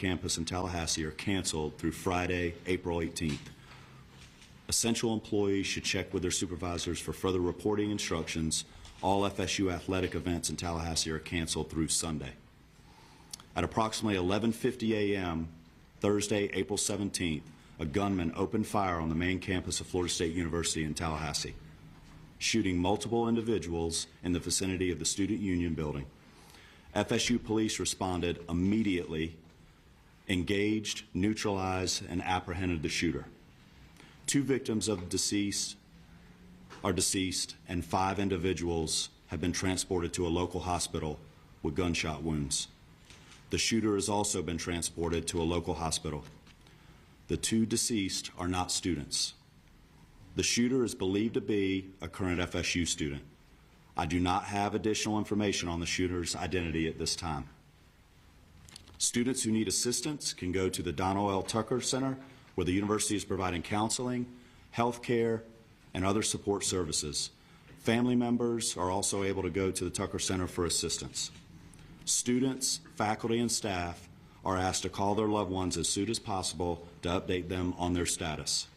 campus in Tallahassee are canceled through Friday, April 18th. Essential employees should check with their supervisors for further reporting instructions. All FSU athletic events in Tallahassee are canceled through Sunday. At approximately 11:50 a.m. Thursday, April 17th, a gunman opened fire on the main campus of Florida State University in Tallahassee, shooting multiple individuals in the vicinity of the Student Union building. FSU police responded immediately, engaged, neutralized, and apprehended the shooter. 2 victims of the deceased are deceased, and 5 individuals have been transported to a local hospital with gunshot wounds. The shooter has also been transported to a local hospital. The 2 deceased are not students. The shooter is believed to be a current FSU student. I do not have additional information on the shooter's identity at this time. Students who need assistance can go to the Donald L. Tucker Center, where the university is providing counseling, health care, and other support services. Family members are also able to go to the Tucker Center for assistance. Students, faculty, and staff are asked to call their loved ones as soon as possible to update them on their status.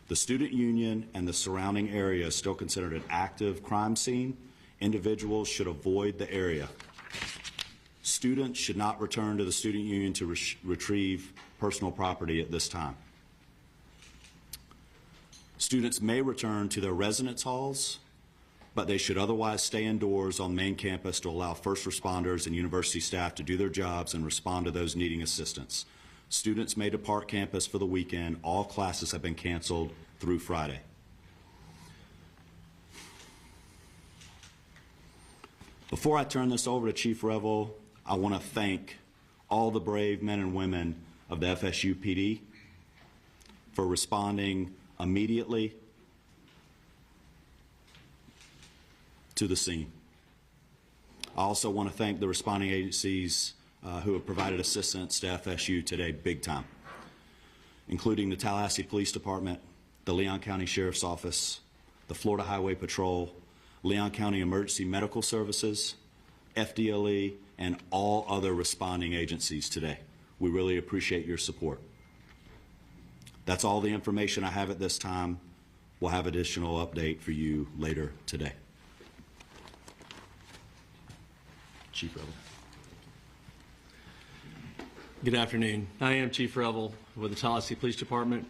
The student union and the surrounding area is still considered an active crime scene. Individuals should avoid the area. Students should not return to the student union to retrieve personal property at this time. Students may return to their residence halls, but they should otherwise stay indoors on main campus to allow first responders and university staff to do their jobs and respond to those needing assistance. Students may depart campus for the weekend. All classes have been canceled through Friday. Before I turn this over to Chief Revel, I want to thank all the brave men and women of the FSU PD for responding immediately to the scene. I also want to thank the responding agencies who have provided assistance to FSU today big time, including the Tallahassee Police Department, the Leon County Sheriff's Office, the Florida Highway Patrol, Leon County Emergency Medical Services, FDLE, and all other responding agencies today. We really appreciate your support. That's all the information I have at this time. We'll have additional update for you later today. Chief Revel. Good afternoon. I am Chief Revel with the Tallahassee Police Department.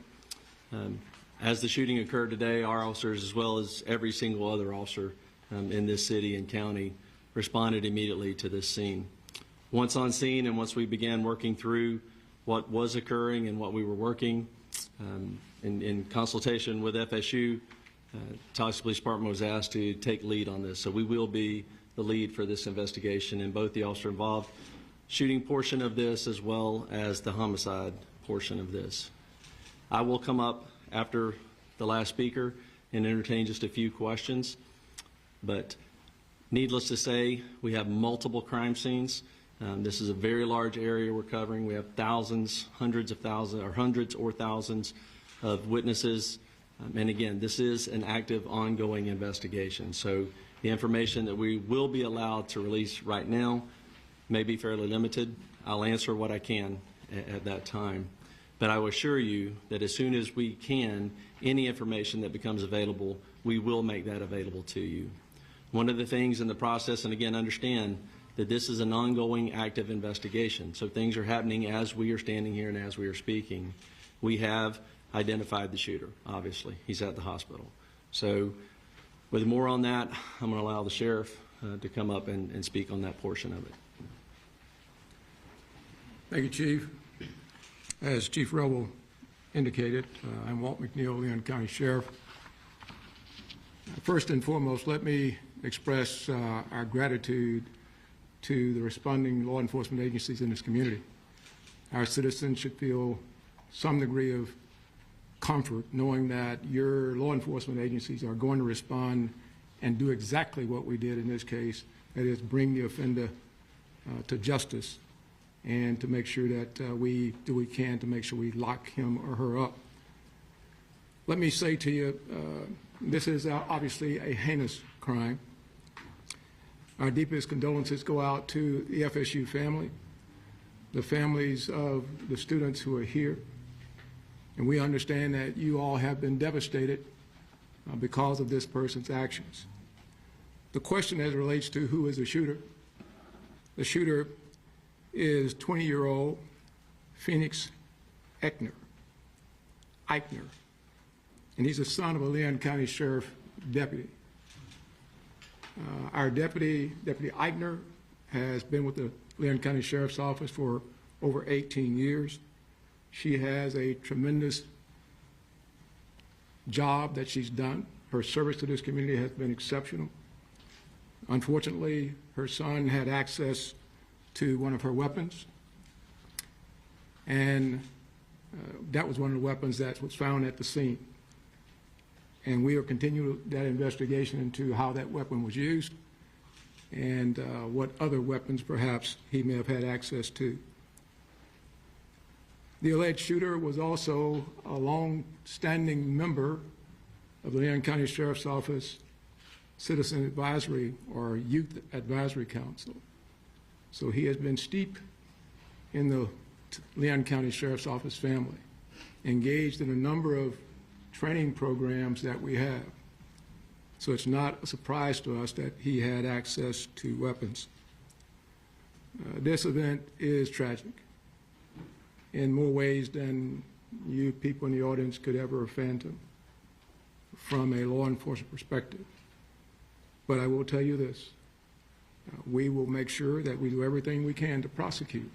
As the shooting occurred today, our officers, as well as every single other officer in this city and county, responded immediately to this scene. Once on scene and once we began working through what was occurring and what we were working, in consultation with FSU, Tallahassee Police Department was asked to take lead on this. So we will be the lead for this investigation in both the officer involved shooting portion of this as well as the homicide portion of this. I will come up after the last speaker and entertain just a few questions, but needless to say, we have multiple crime scenes. This is a very large area we're covering. We have thousands, hundreds of thousands, or hundreds or thousands of witnesses. And again, this is an active, ongoing investigation. So the information that we will be allowed to release right now may be fairly limited. I'll answer what I can at that time. But I will assure you that as soon as we can, any information that becomes available, we will make that available to you. One of the things in the process, and again, understand that this is an ongoing active investigation. So things are happening as we are standing here and as we are speaking. We have identified the shooter, obviously. He's at the hospital. So with more on that, I'm going to allow the sheriff to come up and speak on that portion of it. Thank you, Chief. As Chief Revel indicated, I'm Walt McNeil, Leon County Sheriff. First and foremost, let me express our gratitude to the responding law enforcement agencies in this community. Our citizens should feel some degree of comfort knowing that your law enforcement agencies are going to respond and do exactly what we did in this case, that is bring the offender to justice and to make sure that we do what we can to make sure we lock him or her up. Let me say to you, this is obviously a heinous crime. Our deepest condolences go out to the FSU family, the families of the students who are here, and we understand that you all have been devastated because of this person's actions. The question as it relates to who is the shooter is 20-year-old Phoenix Eichner, and he's the son of a Leon County Sheriff deputy. Our Deputy Eichner, has been with the Leon County Sheriff's Office for over 18 years. She has a tremendous job that she's done. Her service to this community has been exceptional. Unfortunately, her son had access to one of her weapons, and that was one of the weapons that was found at the scene. And we are continuing that investigation into how that weapon was used and what other weapons perhaps he may have had access to. The alleged shooter was also a long-standing member of the Leon County Sheriff's Office Citizen Advisory or Youth Advisory Council. So he has been steeped in the Leon County Sheriff's Office family, engaged in a number of training programs that we have. So it's not a surprise to us that he had access to weapons. This event is tragic in more ways than you people in the audience could ever fathom from a law enforcement perspective. But I will tell you this, we will make sure that we do everything we can to prosecute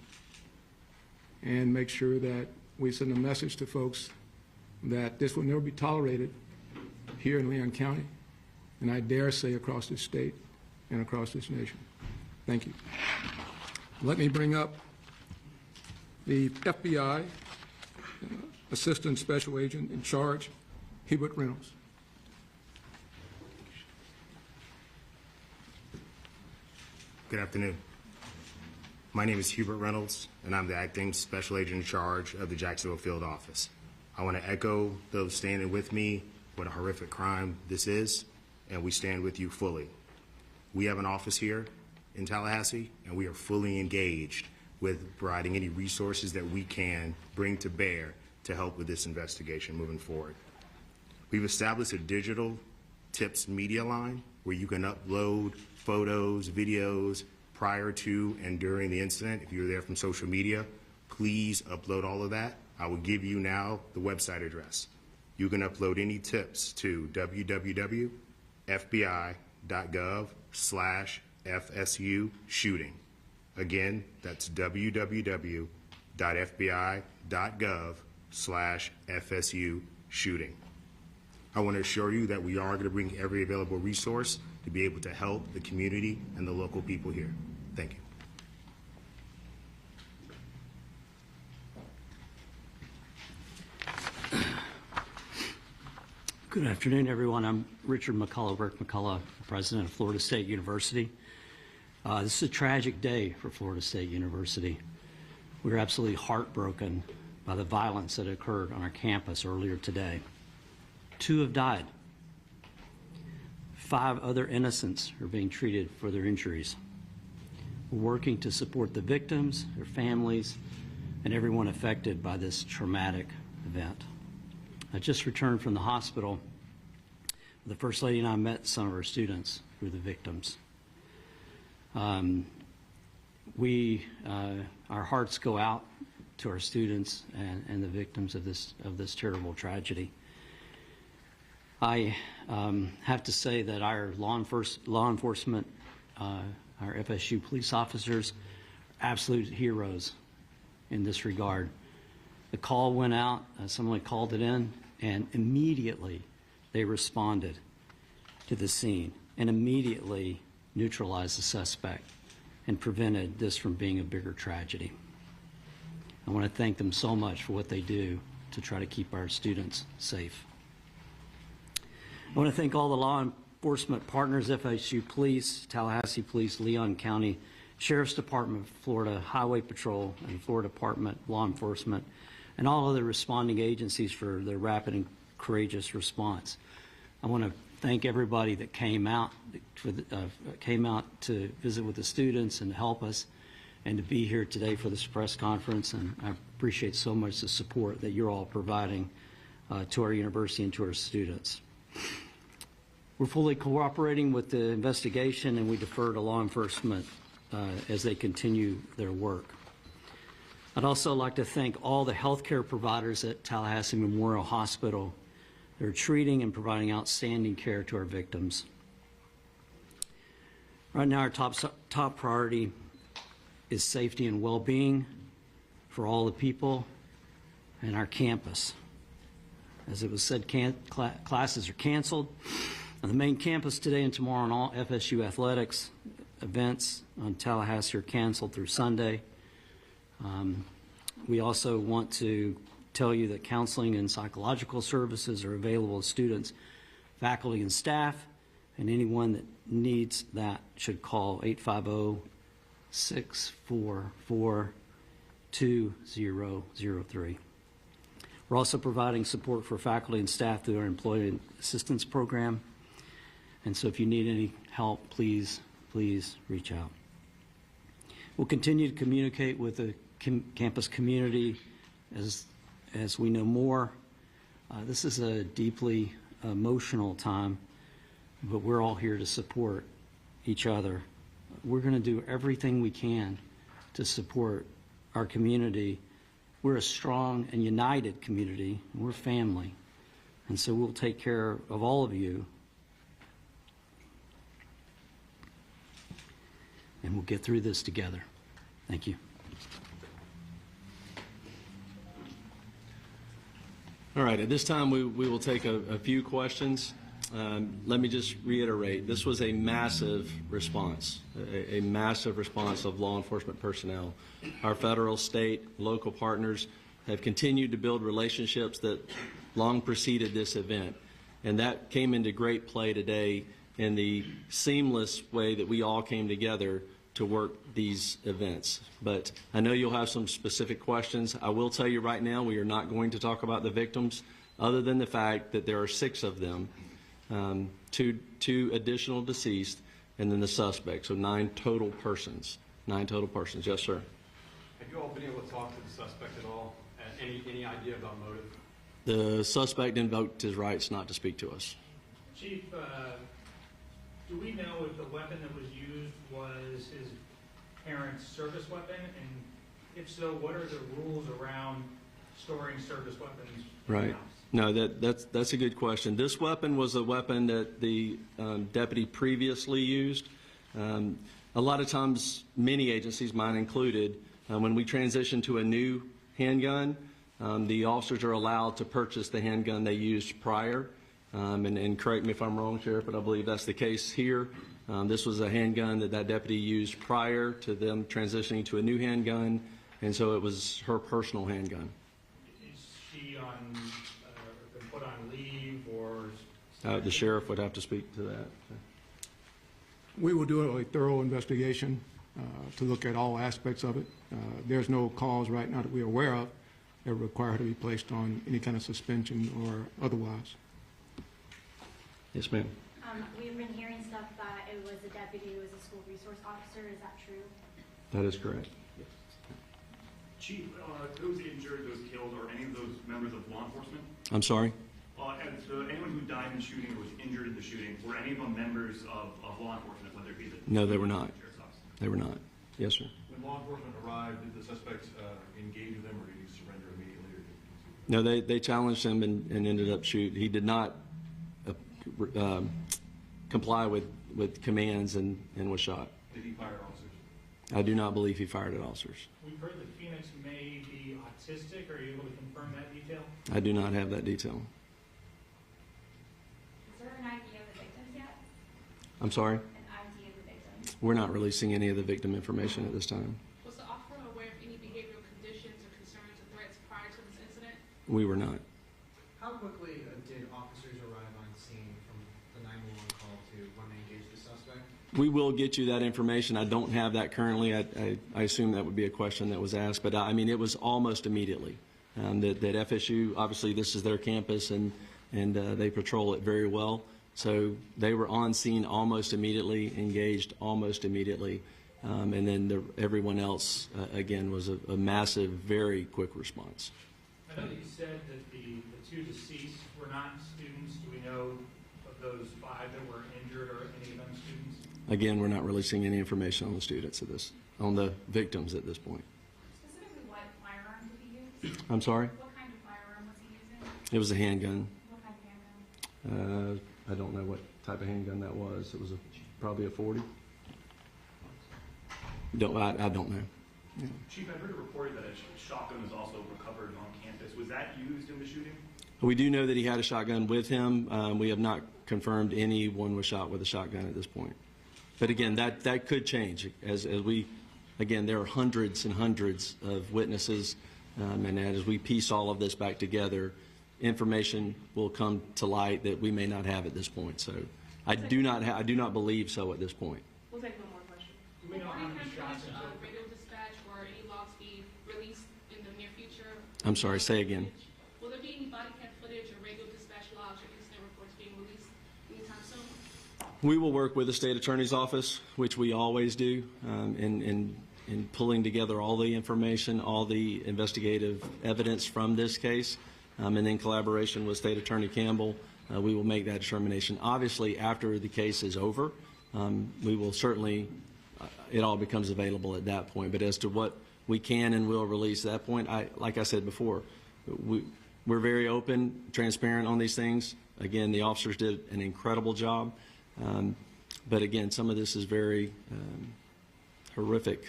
and make sure that we send a message to folks that this will never be tolerated here in Leon County, and I dare say across this state and across this nation. Thank you. Let me bring up the FBI Assistant Special Agent in charge, Hubert Reynolds. Good afternoon. My name is Hubert Reynolds, and I'm the Acting Special Agent in charge of the Jacksonville Field Office. I want to echo those standing with me what a horrific crime this is, and we stand with you fully. We have an office here in Tallahassee, and we are fully engaged with providing any resources that we can bring to bear to help with this investigation moving forward. We've established a digital tips media line where you can upload photos, videos prior to and during the incident. If you're there from social media, please upload all of that. I will give you now the website address. You can upload any tips to www.fbi.gov/FSU shooting. Again, that's www.fbi.gov/FSU shooting. I want to assure you that we are going to bring every available resource to be able to help the community and the local people here. Thank you. Good afternoon, everyone. I'm Richard McCullough, Rick McCullough, President of Florida State University. This is a tragic day for Florida State University. We're absolutely heartbroken by the violence that occurred on our campus earlier today. 2 have died. 5 other innocents are being treated for their injuries. We're working to support the victims, their families, and everyone affected by this traumatic event. I just returned from the hospital. The First Lady and I met some of our students who are the victims. Our hearts go out to our students and the victims of this terrible tragedy. I have to say that our law enforcement, our FSU police officers, are absolute heroes in this regard. The call went out, someone called it in, and immediately they responded to the scene and immediately neutralized the suspect and prevented this from being a bigger tragedy. I want to thank them so much for what they do to try to keep our students safe. I want to thank all the law enforcement partners, FSU Police, Tallahassee Police, Leon County Sheriff's Department, Florida Highway Patrol, and Florida Department of Law Enforcement, and all other responding agencies for their rapid and courageous response. I want to thank everybody that came out to visit with the students and help us. and to be here today for this press conference, and I appreciate so much the support that you're all providing to our university and to our students. We're fully cooperating with the investigation, and we defer to law enforcement as they continue their work. I'd also like to thank all the healthcare providers at Tallahassee Memorial Hospital. They're treating and providing outstanding care to our victims. Right now, our top priority is safety and well-being for all the people and our campus. As it was said, classes are canceled on the main campus today and tomorrow, and all FSU athletics events on Tallahassee are canceled through Sunday. We also want to tell you that counseling and psychological services are available to students, faculty, and staff, and anyone that needs that should call 850-644-2003. We're also providing support for faculty and staff through our Employee Assistance Program. And so if you need any help, please reach out. We'll continue to communicate with the campus community as we know more. This is a deeply emotional time, but we're all here to support each other. We're going to do everything we can to support our community. We're a strong and united community. We're family. And so we'll take care of all of you. And we'll get through this together. Thank you. All right, at this time, we will take a few questions. Let me just reiterate, this was a massive response, a massive response of law enforcement personnel. Our federal, state, local partners have continued to build relationships that long preceded this event, and that came into great play today in the seamless way that we all came together to work these events. But I know you'll have some specific questions. I will tell you right now, we are not going to talk about the victims, other than the fact that there are 6 of them, two additional deceased, and then the suspect, so 9 total persons. 9 total persons. Yes, sir. Have you all been able to talk to the suspect at all? Any idea about motive? The suspect invoked his rights not to speak to us. Chief, do we know if the weapon that was used was his parents' service weapon? And if so, what are the rules around storing service weapons in the Right. house? No, that's a good question. This weapon was a weapon that the deputy previously used. A lot of times, many agencies, mine included, when we transition to a new handgun, the officers are allowed to purchase the handgun they used prior. And correct me if I'm wrong, Sheriff, but I believe that's the case here. This was a handgun that deputy used prior to them transitioning to a new handgun, and so it was her personal handgun. Is she been put on leave or? The sheriff would have to speak to that. We will do a thorough investigation to look at all aspects of it. There's no cause right now that we're aware of that require her to be placed on any kind of suspension or otherwise. Yes, ma'am. We've been hearing stuff that it was a deputy who was a school resource officer. Is that true? That is correct. Chief, those injured, those killed, are any of those members of law enforcement? I'm sorry? Anyone who died in the shooting or was injured in the shooting, were any of them members of law enforcement, whether it be the... No, they were not. Sheriff's office? They were not. Yes, sir. When law enforcement arrived, did the suspect engage with them, or did he surrender immediately? No, they challenged him and ended up shooting. He did not comply with commands and was shot. Did he fire officers? I do not believe he fired at officers. We've heard that Phoenix may be autistic. Are you able to confirm that detail? I do not have that detail. Is there an ID of the victims yet? I'm sorry? An ID of the victims? We're not releasing any of the victim information at this time. Was the officer aware of any behavioral conditions or concerns or threats prior to this incident? We were not. How quickly did officers arrive on scene from the 911 call to when they engaged the suspect? We will get you that information. I don't have that currently. I assume that would be a question that was asked, but I mean, it was almost immediately. That FSU, obviously this is their campus, and they patrol it very well. So they were on scene almost immediately, engaged almost immediately, And then everyone else, again, was a massive, very quick response. I know that you said that the two deceased were not students. Do we know of those 5 that were injured, or any of them students? Again, we're not releasing any information on the students on the victims at this point. Specifically, what firearm did he use? I'm sorry? What kind of firearm was he using? It was a handgun. What kind of handgun? I don't know what type of handgun that was. It was probably a 40. I don't know. Chief, I heard it reported that a shotgun was also recovered on campus. Was that used in the shooting? We do know that he had a shotgun with him. We have not confirmed anyone was shot with a shotgun at this point. But again, that could change as we, again, there are hundreds and hundreds of witnesses, and as we piece all of this back together, information will come to light that we may not have at this point. So I do not believe so at this point. We'll take one more question. Do we know how many shots Can until? radio dispatch or any logs be released in the near future? I'm sorry, say again. Will there be any body cam footage or radio dispatch logs or incident reports being released anytime soon? We will work with the state attorney's office, which we always do, in pulling together all the information, all the investigative evidence from this case, and then collaboration with State Attorney Campbell, we will make that determination. Obviously, after the case is over, we will certainly, it all becomes available at that point. But as to what we can and will release at that point, like I said before, we're very open, transparent on these things. Again, the officers did an incredible job. But again, some of this is very horrific.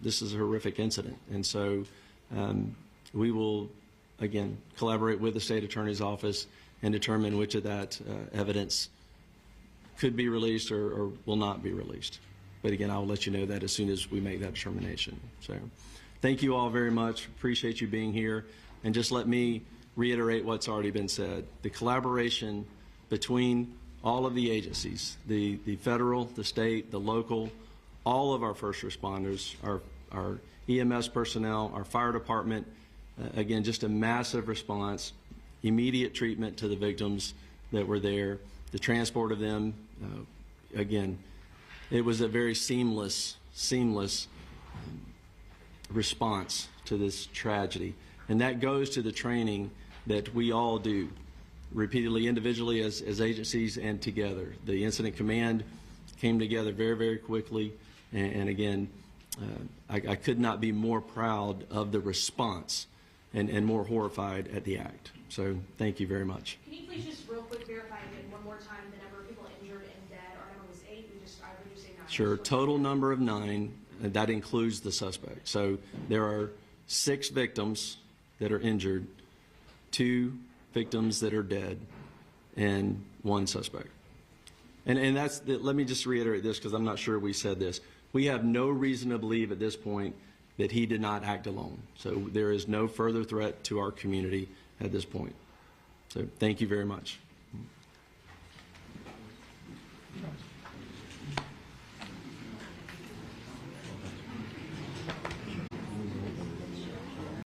This is a horrific incident. And so we will, again, collaborate with the state attorney's office and determine which of that evidence could be released or will not be released. But again, I'll let you know that as soon as we make that determination. So thank you all very much. Appreciate you being here. And just let me reiterate what's already been said. The collaboration between all of the agencies, the federal, the state, the local, all of our first responders, our EMS personnel, our fire department, again, just a massive response, immediate treatment to the victims that were there, the transport of them. Again, it was a very seamless response to this tragedy. And that goes to the training that we all do repeatedly, individually as agencies and together. The incident command came together very, very quickly. And again, I could not be more proud of the response and more horrified at the act. So thank you very much. Can you please just real quick verify again one more time the number of people injured and dead? Our number was 8. I heard you say 9. Sure. Total number of 9. That includes the suspect. So there are 6 victims that are injured, 2 victims that are dead, and 1 suspect. And that's let me just reiterate this because I'm not sure we said this. We have no reason to believe at this point that he did not act alone. So there is no further threat to our community at this point. So thank you very much.